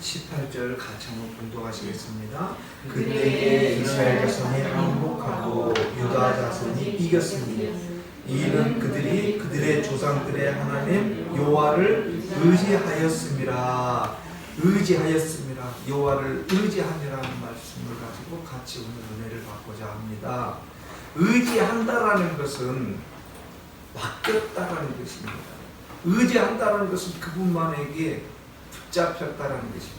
18절 같이 한번 봉독하시겠습니다. 그때에 이스라엘 자손이 항복하고 유다 자손이 이겼습니다. 이는 그들이 그들의 조상들의 하나님 여호와를 의지하였습니다. 여호와를 의지하니라는 말씀을 가지고 같이 오늘 은혜를 받고자 합니다. 의지한다라는 것은 맡겼다라는 것입니다. 의지한다라는 것은 그분만에게 붙잡혔다라는 것입니다.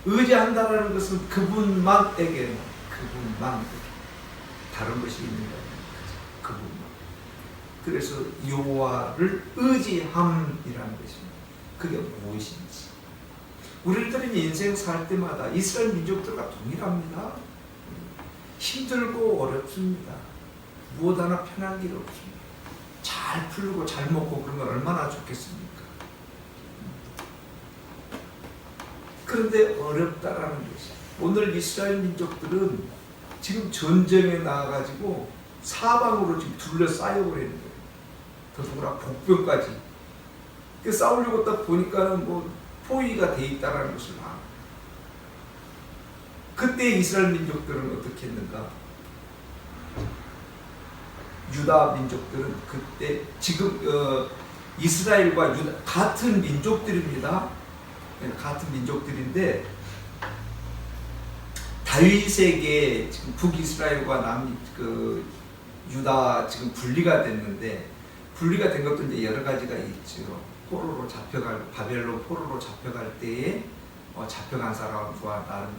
의지한다라는 것은 그분만에게 다른 것이 있는 거예요. 그분만. 그래서 여호와를 의지함이라는 것입니다. 그게 무엇인지. 우리들은 인생 살 때마다 이스라엘 민족들과 동일합니다. 힘들고 어렵습니다. 무엇 하나 편한 길 없습니다. 잘 풀고 잘 먹고 그런 건 얼마나 좋겠습니까? 그런데 어렵다라는 것이. 오늘 이스라엘 민족들은 지금 전쟁에 나와가지고 사방으로 지금 둘러싸여 버리는 거예요. 더더구나 복병까지. 싸우려고 딱 보니까는 뭐 포위가 돼 있다라는 것을 알아. 그때 이스라엘 민족들은 어떻게 했는가? 유다 민족들은 그때 지금 이스라엘과 유다 같은 민족들입니다. 같은 민족들인데 다윗에게 지금 북이스라엘과 유다 지금 분리가 됐는데 분리가 된 것도 이제 여러 가지가 있죠. 포로로 잡혀갈 바벨론 포로로 잡혀갈 때에 잡혀간 사람과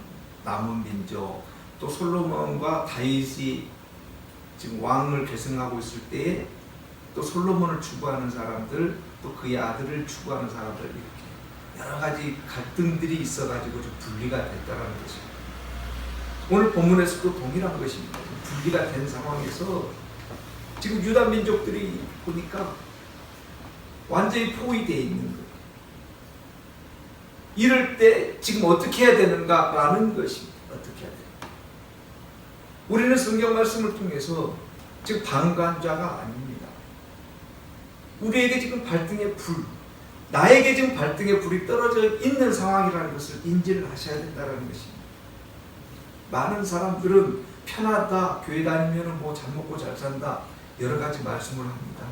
남은 민족 또 솔로몬과 다윗이 지금 왕을 계승하고 있을 때에 또 솔로몬을 추구하는 사람들 또 그의 아들을 추구하는 사람들 이렇게 여러 가지 갈등들이 있어가지고 좀 분리가 됐다는 것입니다. 오늘 본문에서도 동일한 것입니다. 분리가 된 상황에서 지금 유다 민족들이 보니까 완전히 포위되어 있는 거예요. 이럴 때 지금 어떻게 해야 되는가라는 것입니다. 어떻게 해야 되는가. 우리는 성경 말씀을 통해서 지금 방관자가 아닙니다. 우리에게 지금 발등에 불, 나에게 지금 발등에 불이 떨어져 있는 상황이라는 것을 인지를 하셔야 된다는 것입니다. 많은 사람들은 편하다, 교회 다니면 뭐 잘 먹고 잘 산다, 여러 가지 말씀을 합니다.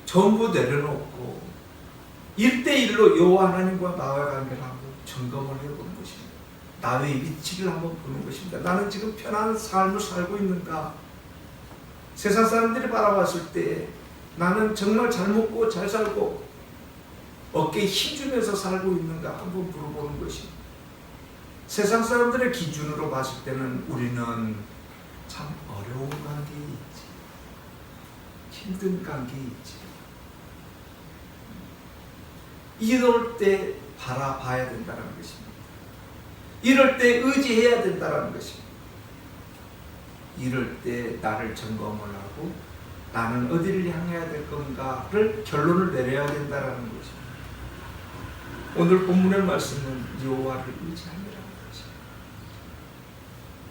전부 내려놓고 1대1로 여호와 하나님과 나와의 관계를 한번 점검을 해보는 것입니다. 나의 위치를 한번 보는 것입니다. 나는 지금 편안한 삶을 살고 있는가? 세상 사람들이 바라봤을 때 나는 정말 잘 먹고 잘 살고 어깨에 힘주면서 살고 있는가 한번 물어보는 것입니다. 세상 사람들의 기준으로 봤을 때는 우리는 참 어려운 관계에 있지, 힘든 관계에 있지. 이럴 때 바라봐야 된다는 것입니다. 이럴 때 의지해야 된다는 것입니다. 이럴 때 나를 점검을 하고 나는 어디를 향해야 될 건가를 결론을 내려야 된다는 것입니다. 오늘 본문의 말씀은 여호와를 의지함이라는 것입니다.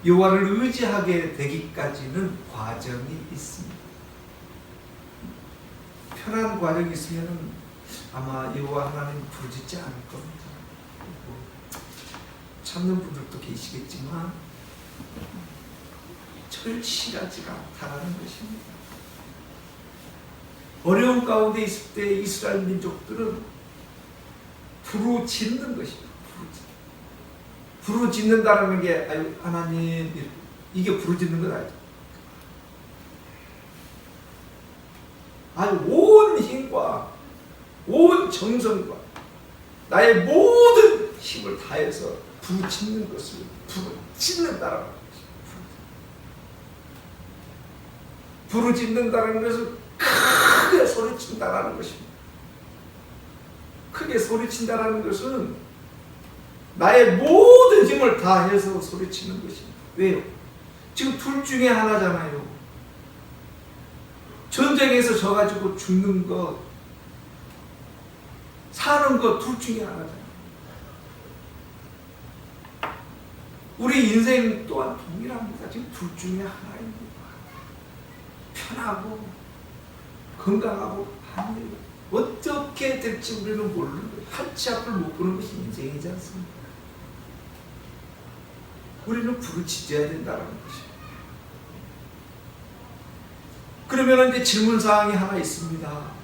여호와를 의지하게 되기까지는 과정이 있습니다. 편한 과정이 있으면 아마 여호와 하나님 부르짖지 않을 겁니다. 참는 분들도 계시겠지만 절실하지가 않다는 것입니다. 어려운 가운데 있을 때 이스라엘 민족들은 부르짖는 것입니다. 부르짖는다는 게 하나님 이게 부르짖는 건 아니죠. 온 힘과 온 정성과 나의 모든 힘을 다해서 부르짖는 것을 부르짖는다라는 것입니다. 부르짖는다는 것은 크게 소리친다라는 것입니다. 크게 소리친다라는 것은 나의 모든 힘을 다해서 소리치는 것입니다. 왜요? 지금 둘 중에 하나잖아요. 전쟁에서 져가지고 죽는 것, 사는 것 둘 중에 하나잖아요. 우리 인생 또한 동일합니다. 지금 둘 중에 하나입니다. 편하고 건강하고 아니에요. 어떻게 될지 우리는 모르는 거예요. 한치 앞을 못 보는 것이 인생이지 않습니까? 우리는 부르짖어야 된다는 것이에요. 그러면 이제 질문사항이 하나 있습니다.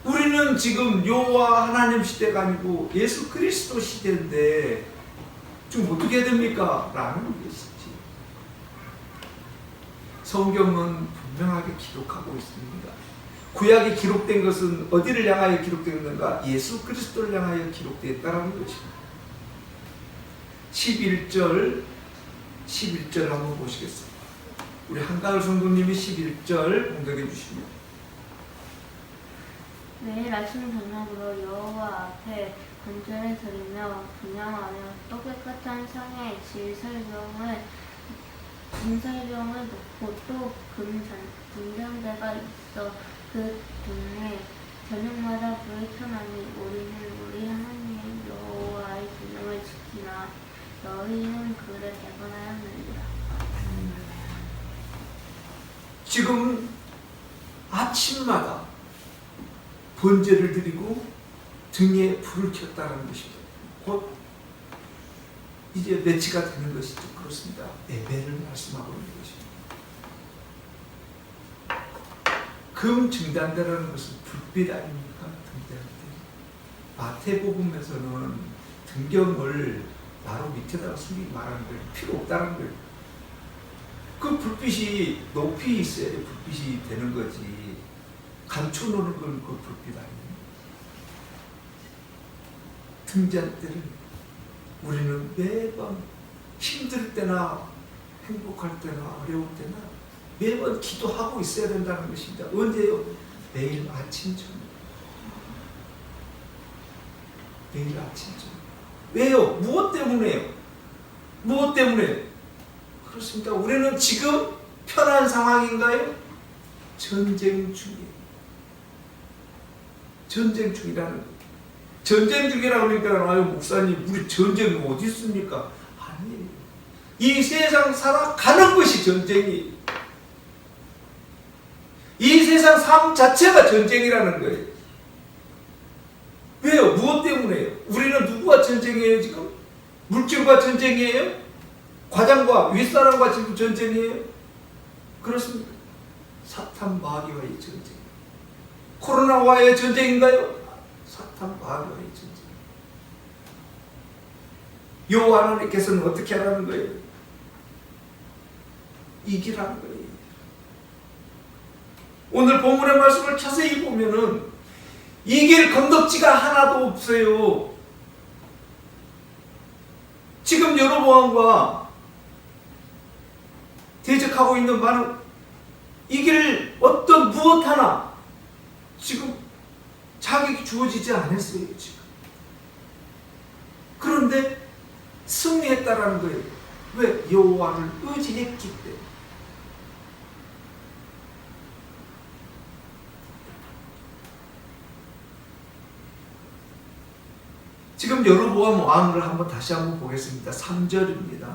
우리는 지금 여호와 하나님 시대가 아니고 예수 그리스도 시대인데 지금 어떻게 해야 됩니까? 라는 것이지. 성경은 분명하게 기록하고 있습니다. 구약에 기록된 것은 어디를 향하여 기록되었는가? 예수 그리스도를 향하여 기록되었다는 것입니다. 11절 한번 보시겠습니다. 우리 한가을 성도님이 11절 공독해 주십니다. 매일 아침 저녁으로 여호와 앞에 번제를 드리며 분향하며 또 깨끗한 상에 진설병을 놓고 또 금전대가 있어 그 등에 저녁마다 불을 켜나니 우리는 우리 하나님 여호와의 계명을 지키나 너희는 그를 배반하였느니라. 지금 아침마다 번제를 드리고 등에 불을 켰다는 것입니다. 곧 이제 매치가 되는 것이죠. 그렇습니다. 예배를 말씀하고 있는 것입니다. 금 증단대라는 것은 불빛 아닙니까? 등대한테. 마태복음에서는 등경을 바로 밑에다가 숨기고 말하는 거예요. 필요 없다는 거예요. 그 불빛이 높이 있어야 불빛이 되는 거지. 감춰놓는 건 그 불빛 아니에요. 등잔대를 우리는 매번 힘들 때나 행복할 때나 어려울 때나 매번 기도하고 있어야 된다는 것입니다. 언제요? 매일 아침 저녁. 매일 아침 저녁. 왜요? 무엇 때문에요? 무엇 때문에? 그렇습니다. 우리는 지금 편한 상황인가요? 전쟁 중이에요. 전쟁 중이라는 거예요. 전쟁 중이라고 그러니까 아유 목사님 우리 전쟁이 어디 있습니까? 아니에요. 이 세상 살아가는 것이 전쟁이에요. 이 세상 삶 자체가 전쟁이라는 거예요. 왜요? 무엇 때문에요? 우리는 누구와 전쟁이에요 지금? 물질과 전쟁이에요? 과장과 윗사람과 지금 전쟁이에요? 그렇습니다. 사탄 마귀와의 전쟁. 코로나와의 전쟁인가요? 사탄 마귀와의 전쟁. 여호와 하나님께서는 어떻게 하라는 거예요? 이기라는 거예요. 오늘 본문의 말씀을 자세히 보면은 이길 건덕지가 하나도 없어요. 지금 여로보암과 대적하고 있는 많은 이길 어떤 무엇 하나 지금 자격이 주어지지 않았어요. 지금. 그런데 승리했다라는 거예요. 왜? 여호와를 의지했기 때문에. 지금 여로보암 왕을 한번 다시 한번 보겠습니다. 3절입니다.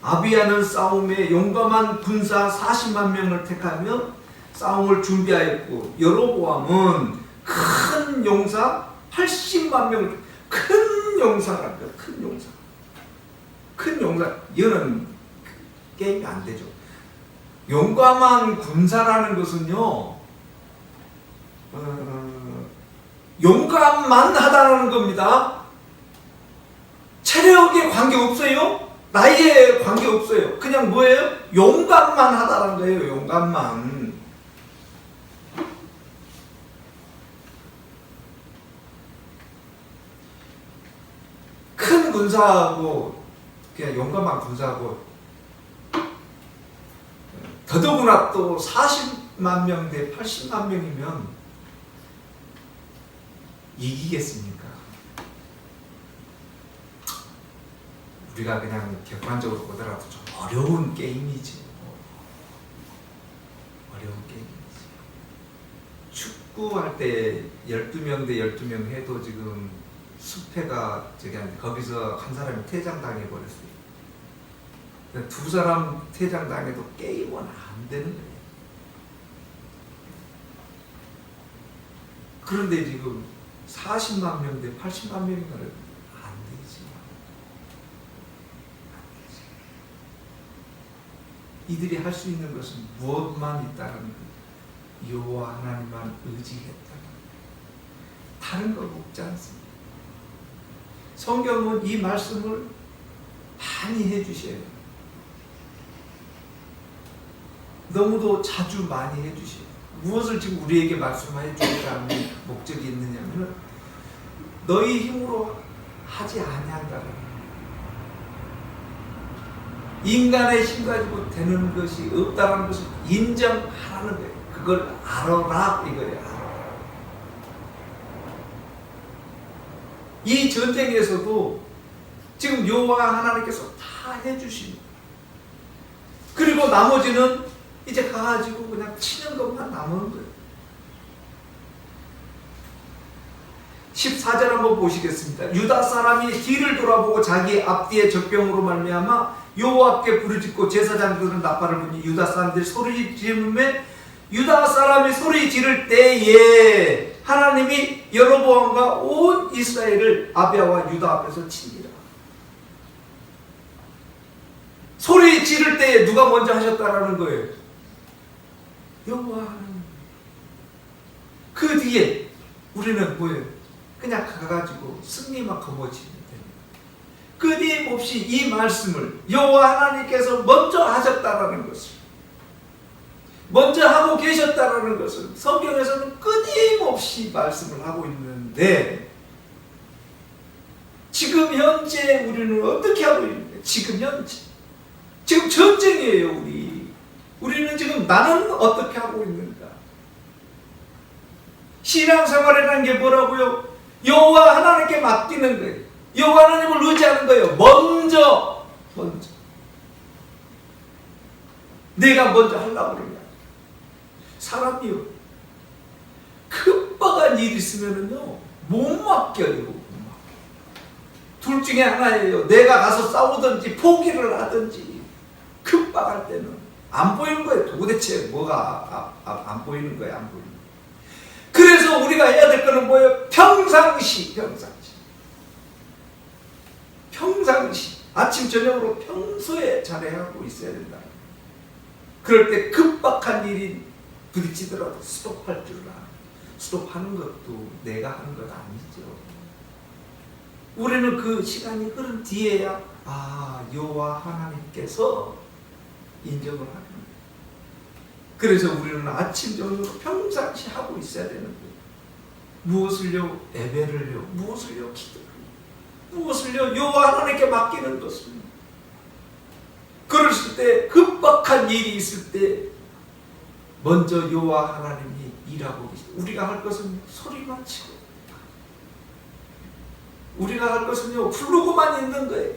아비야는 싸움에 용감한 군사 40만 명을 택하며 싸움을 준비하였고 여로보암은 큰 용사 80만 명을 큰 용사랍니다. 큰 용사. 큰 용사. 이거는 게임이 안 되죠. 용감한 군사라는 것은요, 용감만 하다는 겁니다. 체력에 관계없어요. 나이에 관계없어요. 그냥 뭐예요? 용감만 하다는 거예요. 용감만. 큰 군사하고 그냥 용감한 군사하고 더더구나 또 40만 명 대 80만 명이면 이기겠습니까? 우리가 그냥 객관적으로 보더라도 좀 어려운 게임이지. 어려운 게임이지. 축구할 때 12명 대 12명 해도 지금 수패가 거기서 한 사람이 퇴장당해버렸어요. 두 사람 퇴장당해도 게임은 안 되는 거예요. 그런데 지금 40만 명 대 80만 명인가를 안 되지. 이들이 할 수 있는 것은 무엇만 있다는 거예요. 여호와 하나님만 의지했다. 다른 거 없지 않습니다. 성경은 이 말씀을 많이 해주셔요. 너무도 자주 많이 해주셔요. 무엇을 지금 우리에게 말씀해 주시라는 목적이 있느냐면 너희 힘으로 하지 아니한다는 인간의 힘 가지고 되는 것이 없다는 것을 인정하라는 거예요. 그걸 알아라 이거예요. 알아라. 이 전쟁에서도 지금 여호와 하나님께서 다 해주십니다. 그리고 나머지는 이제 가가지고 그냥 치는 것만 남은 거예요. 14절 한번 보시겠습니다. 유다 사람이 뒤를 돌아보고 자기 앞뒤의 적병으로 말미암아 여호와께 부르짖고 제사장들은 나팔을 부니 유다 사람들이 소리 지르매 유다 사람이 소리 지를 때에 하나님이 여로보암과 온 이스라엘을 아비아와 유다 앞에서 치니라. 소리 지를 때에 누가 먼저 하셨다라는 거예요? 여호와 하나님. 그 뒤에 우리는 뭐예요? 그냥 가가지고 승리만 거머쥐면 됩니다. 끊임없이 이 말씀을 여호와 하나님께서 먼저 하셨다라는 것을, 먼저 하고 계셨다라는 것을 성경에서는 끊임없이 말씀을 하고 있는데 지금 현재 우리는 어떻게 하고 있는가? 지금 현재 지금 전쟁이에요. 우리는 지금 나는 어떻게 하고 있는가? 신앙생활이라는 게 뭐라고요? 여호와 하나님께 맡기는 거예요. 여호와 하나님을 의지하는 거예요. 먼저 내가 먼저 하려고 그러냐? 사람이요, 급박한 일이 있으면은요 못 맡겨요. 둘 중에 하나예요. 내가 가서 싸우든지 포기를 하든지. 급박할 때는 안 보이는 거예요. 도대체 뭐가 안 보이는 거예요. 안 보이는 거예요. 그래서 우리가 해야 될 거는 뭐예요? 평상시 아침 저녁으로 평소에 잘해하고 있어야 된다. 그럴 때 급박한 일이 부딪히더라도 스톱할 줄 알아. 스톱하는 것도 내가 하는 것 아니죠. 우리는 그 시간이 흐른 뒤에야 여호와 하나님께서 인정을 하는 거예요. 그래서 우리는 아침 저녁으로 평상시 하고 있어야 되는 거예요. 무엇을요? 예배를요. 무엇을요? 기도를요. 무엇을요? 여호와 하나님께 맡기는 것을. 그랬을 때 급박한 일이 있을 때 먼저 여호와 하나님이 일하고 계십니다. 우리가 할 것은 소리만 치고, 우리가 할 것은요 부르고만 있는 거예요.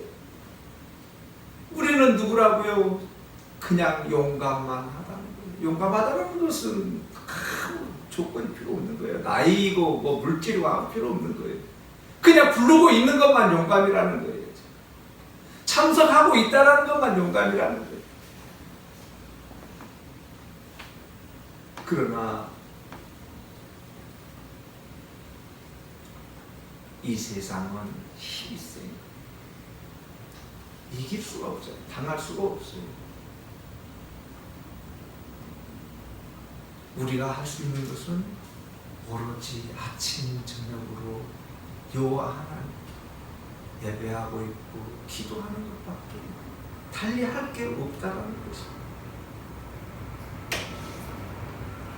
우리는 누구라고요? 그냥 용감만 하다는 거예요. 용감하다는 것은 아무 조건이 필요 없는 거예요. 나이고 뭐 물질이고 아무 필요 없는 거예요. 그냥 부르고 있는 것만 용감이라는 거예요. 참석하고 있다는 것만 용감이라는 거예요. 그러나 이 세상은 힘이 세요. 이길 수가 없어요. 당할 수가 없어요. 우리가 할 수 있는 것은 오로지 아침 저녁으로 여호와 하나님 예배하고 있고 기도하는 것밖에 달리 할 게 없다는 것입니다.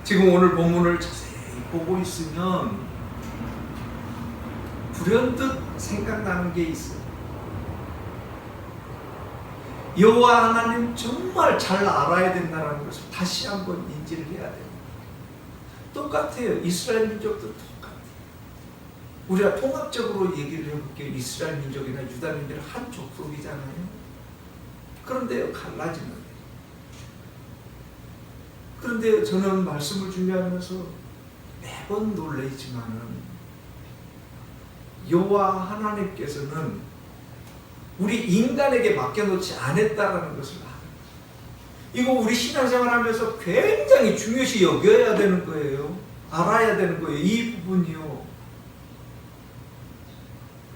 지금 오늘 본문을 자세히 보고 있으면 불현듯 생각나는 게 있어요. 여호와 하나님 정말 잘 알아야 된다는 것을 다시 한번 인지를 해야 돼요. 똑같아요. 이스라엘 민족도 똑같아요. 우리가 통합적으로 얘기를 해볼게요. 이스라엘 민족이나 유다 민족은 한 족속이잖아요. 그런데 갈라지는 거예요. 그런데 저는 말씀을 준비하면서 매번 놀라지만은 여호와 하나님께서는 우리 인간에게 맡겨놓지 않았다는 것을 아는 거예요. 이거 우리 신앙생활하면서 굉장히 중요시 여겨야 되는 거예요. 알아야 되는 거예요. 이 부분이요.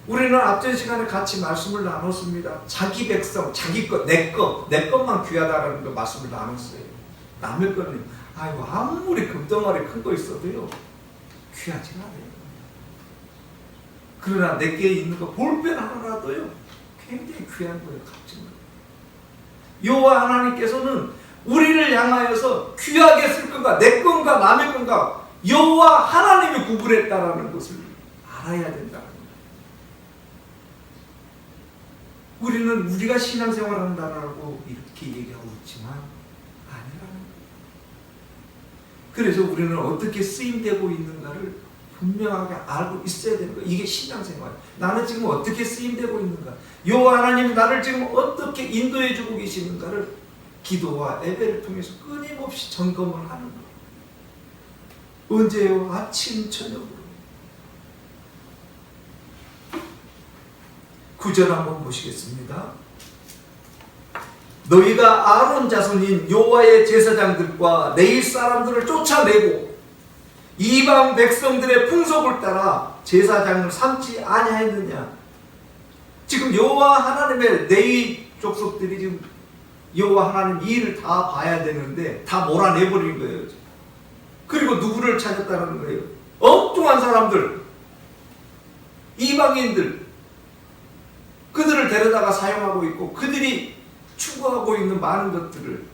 우리는 앞전 시간에 같이 말씀을 나눴습니다. 자기 백성, 자기 것, 내 것만 귀하다라는 거 말씀을 나눴어요. 남의 거는 아이고 아무리 금덩어리 큰 거 있어도요 귀하지 않아요. 그러나 내게 있는 거 볼펜 하나라도요 굉장히 귀한 거예요. 값진 거예요. 여호와 하나님께서는 우리를 향하여서 귀하게 쓸 건가 내 건가 남의 건가 여호와 하나님이 구분했다라는 것을 알아야 된다는 거예요. 우리는 우리가 신앙생활 한다라고 이렇게 얘기하고 있지만 아니라는 거예요. 그래서 우리는 어떻게 쓰임되고 있는가를 분명하게 알고 있어야 되는 거예요. 이게 신앙생활. 나는 지금 어떻게 쓰임되고 있는가, 여호와 하나님이 나를 지금 어떻게 인도해 주고 계시는가를 기도와 예배를 통해서 끊임없이 점검을 하는 거예요. 언제요? 아침 저녁으로. 9절 한번 보시겠습니다. 너희가 아론 자손인 여호와의 제사장들과 레위 사람들을 쫓아내고 이방 백성들의 풍속을 따라 제사장을 삼지 아니하였느냐. 지금 여호와 하나님의 레위 족속들이 지금 여호와 하나님 일을 다 봐야 되는데 다 몰아내버린 거예요. 그리고 누구를 찾았다는 거예요? 엉뚱한 사람들, 이방인들, 그들을 데려다가 사용하고 있고 그들이 추구하고 있는 많은 것들을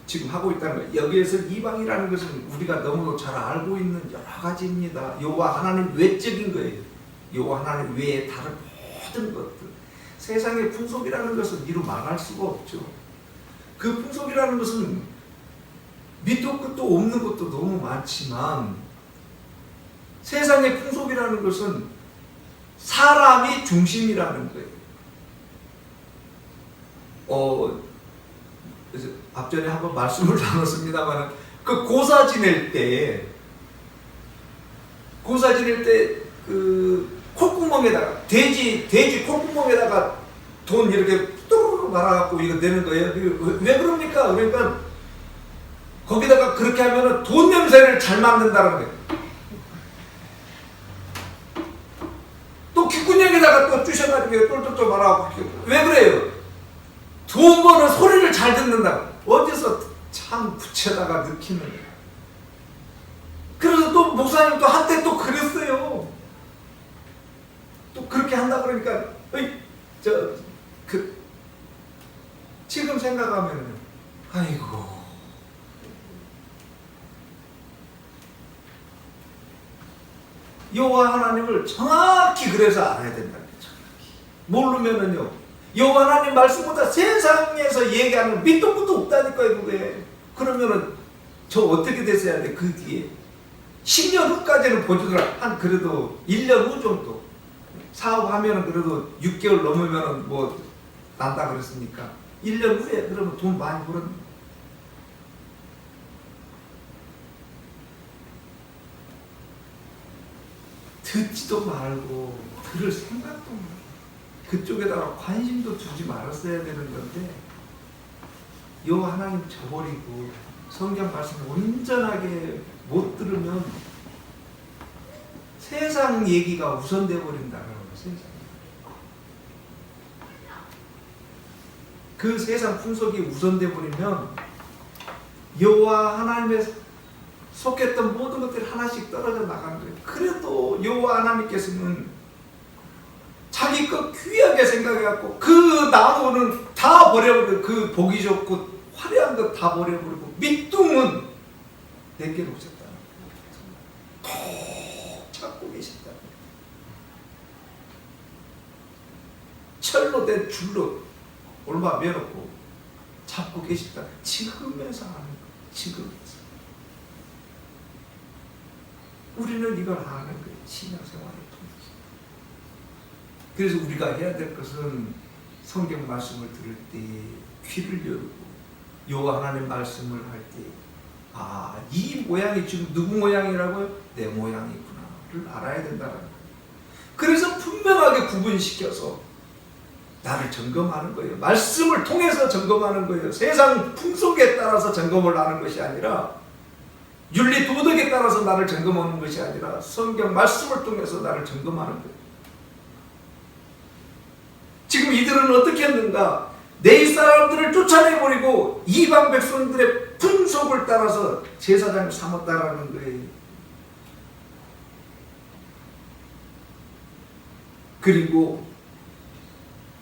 지금 하고 있다는 거예요. 여기에서 이방이라는 것은 우리가 너무도 잘 알고 있는 여러 가지입니다. 여호와 하나님 외적인 거예요. 여호와 하나님 외에 다른 모든 것들. 세상의 풍속이라는 것은 이루 말할 수가 없죠. 그 풍속이라는 것은 밑도 끝도 없는 것도 너무 많지만 세상의 풍속이라는 것은 사람이 중심이라는 거예요. 그래서 앞전에 한번 말씀을 나눴습니다만 그 고사 지낼 때 그 콧구멍에다가 돼지 콧구멍에다가 돈 이렇게 뚜루루 말아갖고 이거 내는 거예요. 왜 그럽니까? 그러니까 거기다가 그렇게 하면은 돈 냄새를 잘 맡는다는 거예요. 또 귓구녕에다가 또 쑤셔가지고 똘똘똘 말아갖고 왜 그래요? 돈 버는 소리를 잘 듣는다. 어디서 참 붙여다가 느끼는 거예요. 그래서 또 목사님 또 한때 또 그랬어요. 또 그렇게 한다 그러니까 지금 생각하면 아이고 여호와 하나님을 정확히 그래서 알아야 된다는 거죠. 모르면은요 여호와 하나님 말씀보다 세상에서 얘기하는 밑도 끝도 없다니까요. 그게 그러면은 저 어떻게 됐어야 돼? 그 뒤에 10년 후까지는 보여주더라. 한 그래도 1년 후 정도 사업하면은 그래도 6개월 넘으면은 뭐 난다 그랬으니까 1년 후에 그러면 돈 많이 벌었네. 듣지도 말고 들을 생각도 말고 그쪽에다가 관심도 두지 말았어야 되는 건데 여호와 하나님 저버리고 성경 말씀 온전하게 못 들으면 세상 얘기가 우선돼 버린다는 거예요. 세상. 그 세상 풍속이 우선돼 버리면 여호와 하나님의 속했던 모든 것들이 하나씩 떨어져 나가는 거예요. 그래도 여호와 하나님께서는 자기 것 귀하게 생각해갖고 그 나무는 다 버려버리고 그 보기 좋고 화려한 것 다 버려버리고 밑둥은 내게 놓으셨다는 거예요. 톡 찾고 계신다. 철로 된 줄로 얼마 매놓고 잡고 계신다. 지금에서 하는 거예요. 지금에서. 우리는 이걸 아는 거예요. 신앙생활을 통해서. 그래서 우리가 해야 될 것은 성경 말씀을 들을 때 귀를 열고 여호와 하나님 말씀을 할 때 이 모양이 지금 누구 모양이라고요? 내 모양이구나를 알아야 된다는 거예요. 그래서 분명하게 구분시켜서 나를 점검하는 거예요. 말씀을 통해서 점검하는 거예요. 세상 풍속에 따라서 점검을 하는 것이 아니라, 윤리 도덕에 따라서 나를 점검하는 것이 아니라 성경 말씀을 통해서 나를 점검하는 거예요. 지금 이들은 어떻게 했는가? 내 사람들을 쫓아내버리고 이방 백성들의 풍속을 따라서 제사장을 삼았다라는 거예요. 그리고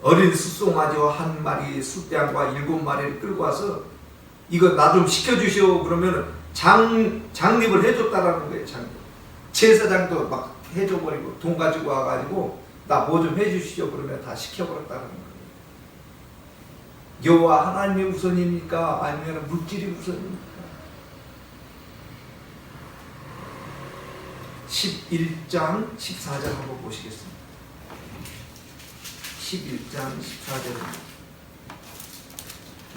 어린 숫송아지와 한 마리 숫양과 7마리를 끌고 와서 이거 나 좀 시켜주시오 그러면 장립을 해줬다라는 거예요. 제사장도 막 해줘버리고 돈 가지고 와가지고 나 뭐 좀 해주시죠 그러면 다 시켜버렸다는 거예요. 여호와 하나님이 우선입니까? 아니면 물질이 우선입니까? 11장 14절 한번 보시겠습니다. 11장 14절입니다.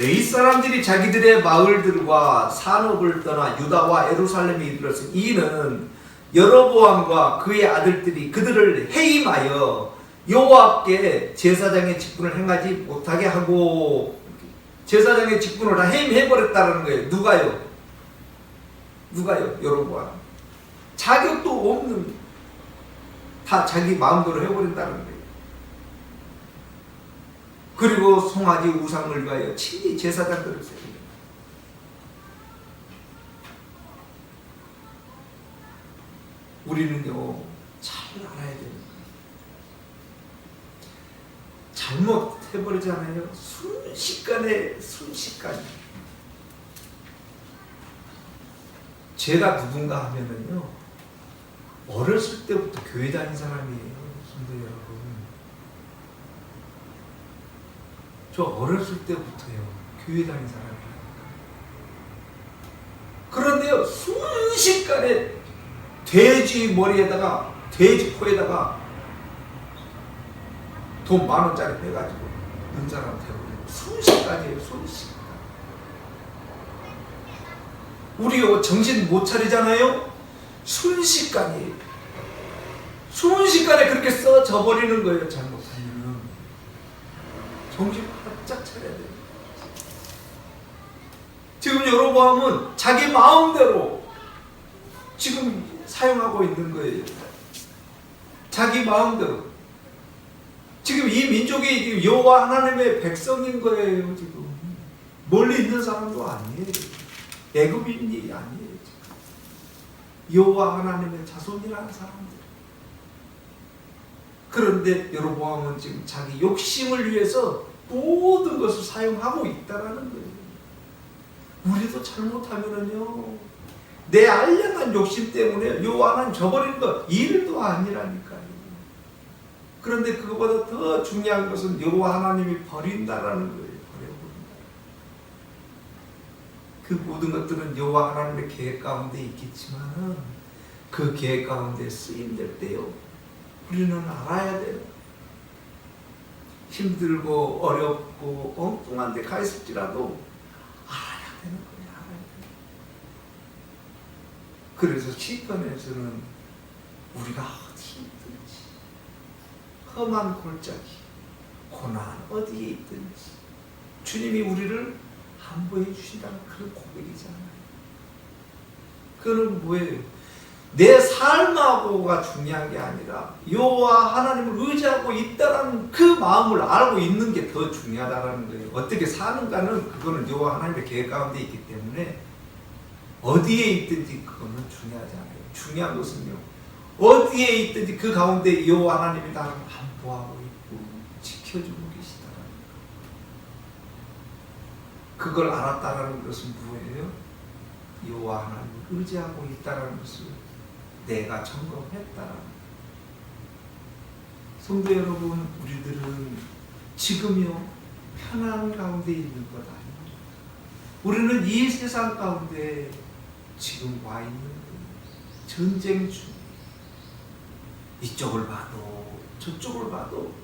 이 사람들이 자기들의 마을들과 산업을 떠나 유다와 예루살렘에 이르렀으니 이는 여로보암과 그의 아들들이 그들을 해임하여 여호와께 제사장의 직분을 행하지 못하게 하고, 제사장의 직분을 다 해임해버렸다는 거예요. 누가요? 여로보암. 자격도 없는, 다 자기 마음대로 해버린다는 거예요. 그리고 송아지 우상을 위하여 친히 제사장들을 세웁니다. 우리는요, 잘 알아야 됩니다. 잘못해버리잖아요. 순식간에. 제가 누군가 하면은요, 어렸을 때부터 교회 다닌 사람이에요. 성도 여러분. 저 어렸을 때부터요, 교회 다닌 사람이에요. 그런데요, 순식간에 돼지 머리에다가, 돼지 코에다가 돈 10,000원짜리 빼가지고 넣은 사람 되거든요. 순식간이에요, 순식간. 우리 정신 못 차리잖아요? 순식간이에요. 순식간에 그렇게 써져 버리는 거예요, 잘못하면. 정신 바짝 차려야 돼요. 지금 여로보암은 자기 마음대로 지금 사용하고 있는 거예요. 자기 마음대로. 지금 이 민족이 여호와 하나님의 백성인 거예요. 지금 멀리 있는 사람도 아니에요. 애굽인이 아니에요. 지금 여호와 하나님의 자손이라는 사람들. 그런데 여로보암은 지금 자기 욕심을 위해서 모든 것을 사용하고 있다라는 거예요. 우리도 잘못하면은요, 내 알량한 욕심 때문에 여호와 하나님 저버리는 거 일도 아니라니까요. 그런데 그것보다 더 중요한 것은 여호와 하나님이 버린다라는 거예요. 버려버린다. 그 모든 것들은 여호와 하나님의 계획 가운데 있겠지만 그 계획 가운데 쓰임될 때요, 우리는 알아야 돼요. 힘들고 어렵고 엉뚱한 데 가 있을지라도 알아야 되는 거예요. 알아야 돼요. 그래서 시편에서는 우리가 어디 있든지, 험한 골짜기, 고난 어디에 있든지 주님이 우리를 안보해 주신다는 그런 고백이잖아요. 그건 뭐예요? 내 삶하고가 중요한 게 아니라 여호와 하나님을 의지하고 있다는 그 마음을 알고 있는 게 더 중요하다는 거예요. 어떻게 사는가는 그거는 여호와 하나님의 계획 가운데 있기 때문에 어디에 있든지 그거는 중요하지 않아요. 중요한 것은요, 어디에 있든지 그 가운데 여호와 하나님이 나를 안보하고 있고 지켜주고 계시다는 거. 그걸 알았다라는 것은 뭐예요? 여호와 하나님을 의지하고 있다는 것을 내가 점검했다라는 거. 성도 여러분, 우리들은 지금요 편안 가운데 있는 것 아닙니다. 우리는 이 세상 가운데 지금 와 있는 거예요. 전쟁 중. 이쪽을 봐도 저쪽을 봐도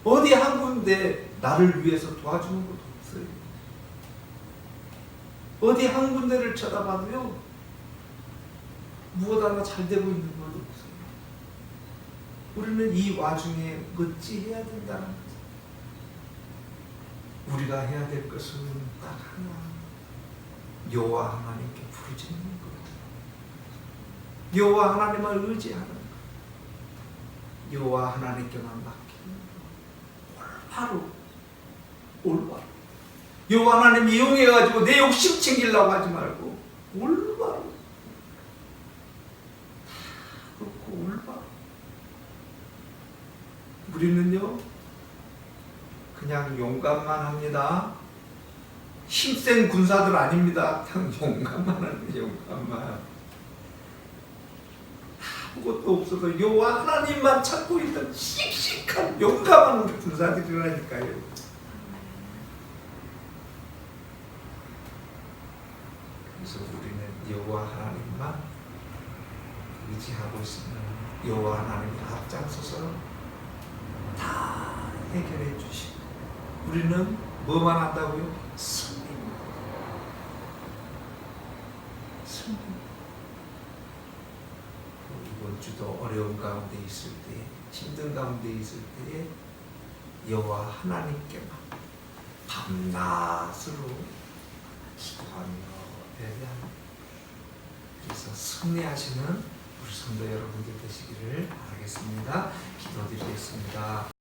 어디 한 군데 나를 위해서 도와주는 것도 없어요. 어디 한 군데를 쳐다봐도요, 무엇 하나 잘 되고 있는 것도 없어요. 우리는 이 와중에 어찌해야 된다는 거죠. 우리가 해야 될 것은 딱 하나, 여호와 하나님께 부르짖는 것, 여호와 하나님을 의지하는 것, 여호와 하나님께만 맡기는 것, 올바로 여호와 하나님 이용해가지고 내 욕심 챙기려고 하지 말고 올바로 다 그렇고 올바로. 우리는요 그냥 용감만 합니다. 힘센 군사들 아닙니다. 그냥 용감만 하는 용감만. 아무것도 없어서 여호와 하나님만 찾고 있던 씩씩한 용감한 우리 군사들이라니까요. 그래서 우리는 여호와 하나님만 의지하고 있으면 여호와 하나님이 앞장서서 다 해결해 주시고 우리는 뭐만 한다고요? 승리. 이번 주도 어려운 가운데 있을 때, 힘든 가운데 있을 때에 여호와 하나님께만 밤낮으로 기도하며 예배하며, 그래서 승리하시는 우리 성도 여러분들 되시기를 바라겠습니다. 기도드리겠습니다.